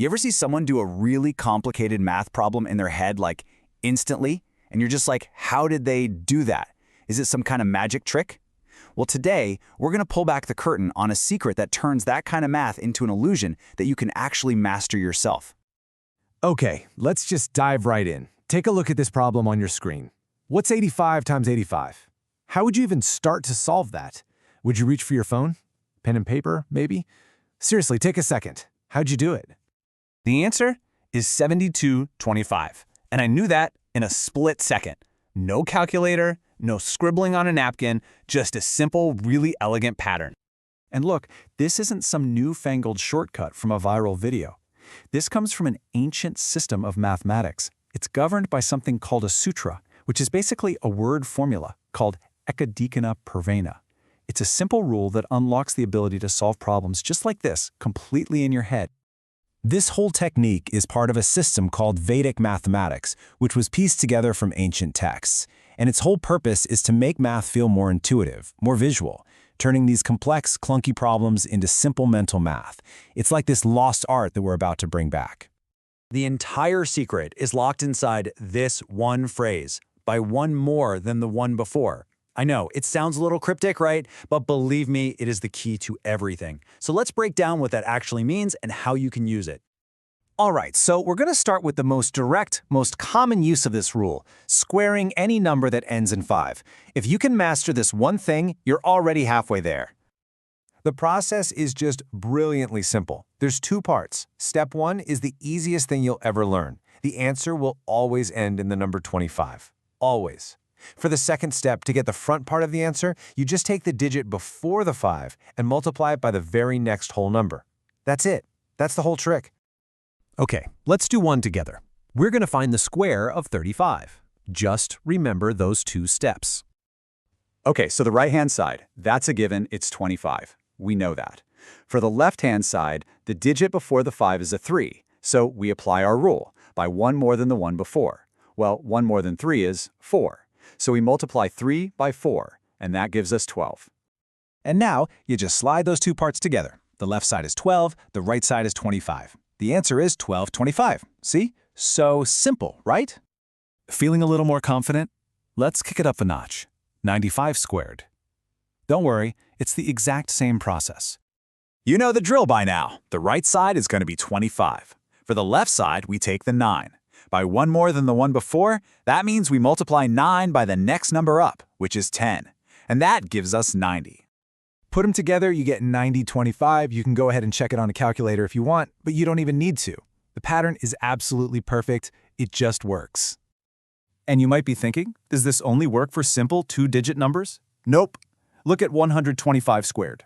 You ever see someone do a really complicated math problem in their head, like, instantly? And you're just like, how did they do that? Is it some kind of magic trick? Well, today, we're going to pull back the curtain on a secret that turns that kind of math into an illusion that you can actually master yourself. Okay, let's just dive right in. Take a look at this problem on your screen. What's 85 times 85? How would you even start to solve that? Would you reach for your phone? Pen and paper, maybe? Seriously, take a second. How'd you do it? The answer is 7225. And I knew that in a split second. No calculator, no scribbling on a napkin, just a simple, really elegant pattern. And look, this isn't some newfangled shortcut from a viral video. This comes from an ancient system of mathematics. It's governed by something called a sutra, which is basically a word formula called ekadikana purvena. It's a simple rule that unlocks the ability to solve problems just like this, completely in your head. This whole technique is part of a system called Vedic mathematics, which was pieced together from ancient texts. And its whole purpose is to make math feel more intuitive, more visual, turning these complex, clunky problems into simple mental math. It's like this lost art that we're about to bring back. The entire secret is locked inside this one phrase, by one more than the one before. I know, it sounds a little cryptic, right? But believe me, it is the key to everything. So let's break down what that actually means and how you can use it. All right, so we're going to start with the most direct, most common use of this rule, squaring any number that ends in 5. If you can master this one thing, you're already halfway there. The process is just brilliantly simple. There's 2 parts. Step 1 is the easiest thing you'll ever learn. The answer will always end in the number 25. Always. For the second step, to get the front part of the answer, you just take the digit before the 5 and multiply it by the very next whole number. That's it. That's the whole trick. Okay, let's do one together. We're going to find the square of 35. Just remember those 2 steps. Okay, so the right-hand side, that's a given, it's 25. We know that. For the left-hand side, the digit before the 5 is a 3, so we apply our rule, by one more than the one before. Well, 1 more than 3 is 4. So we multiply 3 by 4, and that gives us 12. And now, you just slide those 2 parts together. The left side is 12, the right side is 25. The answer is 1225. See? So simple, right? Feeling a little more confident? Let's kick it up a notch. 95 squared. Don't worry, it's the exact same process. You know the drill by now. The right side is going to be 25. For the left side, we take the 9. By one more than the one before, that means we multiply 9 by the next number up, which is 10. And that gives us 90. Put them together, you get 9025. You can go ahead and check it on a calculator if you want, but you don't even need to. The pattern is absolutely perfect. It just works. And you might be thinking, does this only work for simple 2-digit numbers? Nope. Look at 125 squared.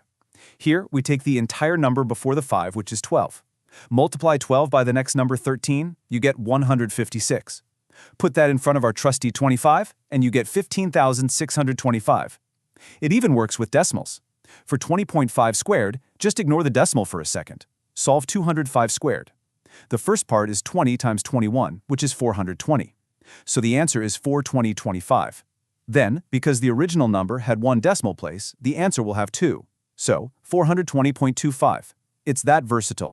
Here, we take the entire number before the 5, which is 12. Multiply 12 by the next number 13, you get 156. Put that in front of our trusty 25, and you get 15,625. It even works with decimals. For 20.5 squared, just ignore the decimal for a second. Solve 205 squared. The first part is 20 times 21, which is 420. So the answer is 420.25. Then, because the original number had 1 decimal place, the answer will have 2. So, 420.25. It's that versatile.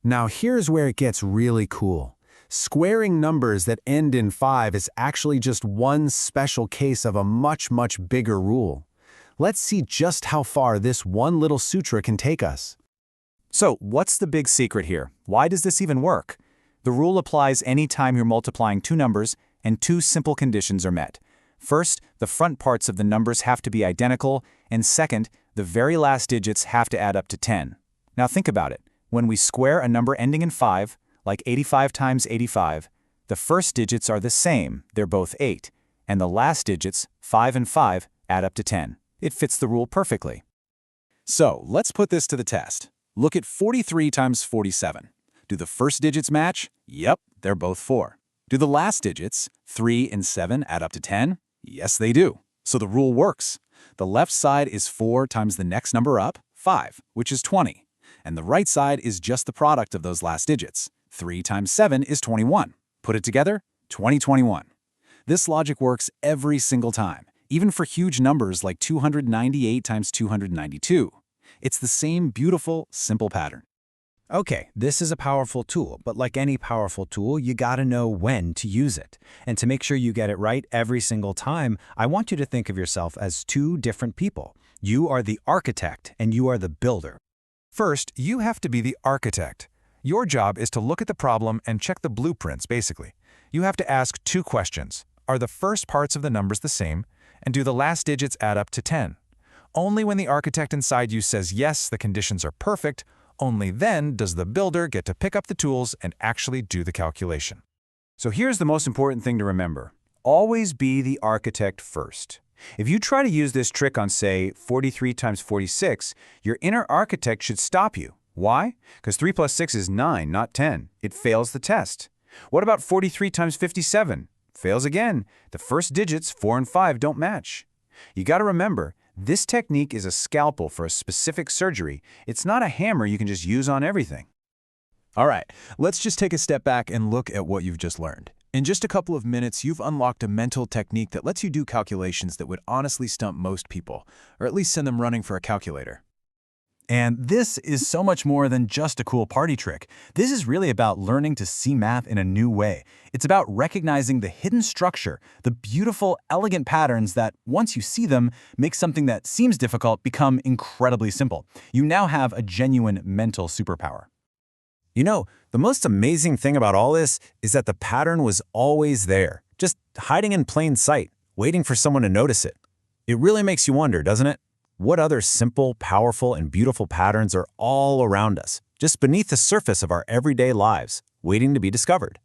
Now here's where it gets really cool. Squaring numbers that end in 5 is actually just one special case of a much, much bigger rule. Let's see just how far this one little sutra can take us. So, what's the big secret here? Why does this even work? The rule applies anytime you're multiplying 2 numbers and 2 simple conditions are met. First, the front parts of the numbers have to be identical, and second, the very last digits have to add up to 10. Now think about it. When we square a number ending in 5, like 85 times 85, the first digits are the same, they're both 8, and the last digits, 5 and 5, add up to 10. It fits the rule perfectly. So, let's put this to the test. Look at 43 times 47. Do the first digits match? Yep, they're both 4. Do the last digits, 3 and 7, add up to 10? Yes, they do. So the rule works. The left side is 4 times the next number up, 5, which is 20. And the right side is just the product of those last digits. 3 times 7 is 21. Put it together, 2021. This logic works every single time, even for huge numbers like 298 times 292. It's the same beautiful, simple pattern. Okay, this is a powerful tool, but like any powerful tool, you gotta know when to use it. And to make sure you get it right every single time, I want you to think of yourself as two different people. You are the architect and you are the builder. First, you have to be the architect. Your job is to look at the problem and check the blueprints, basically. You have to ask two questions. Are the first parts of the numbers the same? And do the last digits add up to 10? Only when the architect inside you says yes, the conditions are perfect, only then does the builder get to pick up the tools and actually do the calculation. So here's the most important thing to remember. Always be the architect first. If you try to use this trick on, say, 43 times 46, your inner architect should stop you. Why? Because 3 plus 6 is 9, not 10. It fails the test. What about 43 times 57? Fails again. The first digits, 4 and 5, don't match. You got to remember, this technique is a scalpel for a specific surgery. It's not a hammer you can just use on everything. All right, let's just take a step back and look at what you've just learned. In just a couple of minutes, you've unlocked a mental technique that lets you do calculations that would honestly stump most people, or at least send them running for a calculator. And this is so much more than just a cool party trick. This is really about learning to see math in a new way. It's about recognizing the hidden structure, the beautiful, elegant patterns that, once you see them, make something that seems difficult become incredibly simple. You now have a genuine mental superpower. You know, the most amazing thing about all this is that the pattern was always there, just hiding in plain sight, waiting for someone to notice it. It really makes you wonder, doesn't it? What other simple, powerful, and beautiful patterns are all around us, just beneath the surface of our everyday lives, waiting to be discovered?